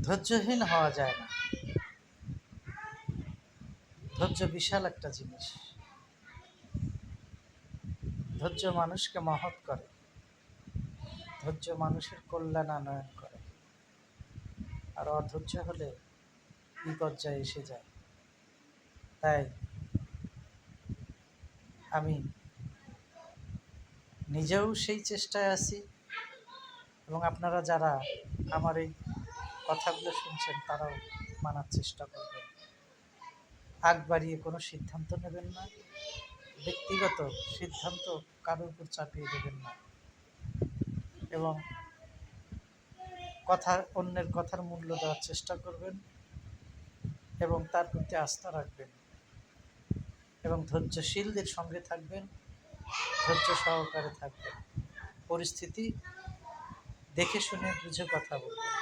ধৈর্যহীন হওয়া যায় না। ধৈর্য বিশাল একটা জিনিস। ধৈর্য মানুষকে মহৎ করে। ধৈর্য মানুষের কল্যাণ আনয়ন করে। আর অধৈর্য হলে বিপর্যয় এসে যায়। তাই আমি নিজেও সেই চেষ্টায় আছি, এবং আপনারা যারা আমার এই কথাগুলো শুনছেন তারাও মানার চেষ্টা করবেন। আগ বাড়িয়ে কোনো সিদ্ধান্ত নেবেন না, ব্যক্তিগত সিদ্ধান্ত কারোর উপর চাপিয়ে দেবেন না, এবং অন্যের কথার মূল্য দেওয়ার চেষ্টা করবেন এবং তার প্রতি আস্থা রাখবেন, এবং ধৈর্যশীলদের সঙ্গে থাকবেন, ধৈর্য সহকারে থাকবেন। পরিস্থিতি দেখে শুনে বুঝে কথা বলবেন।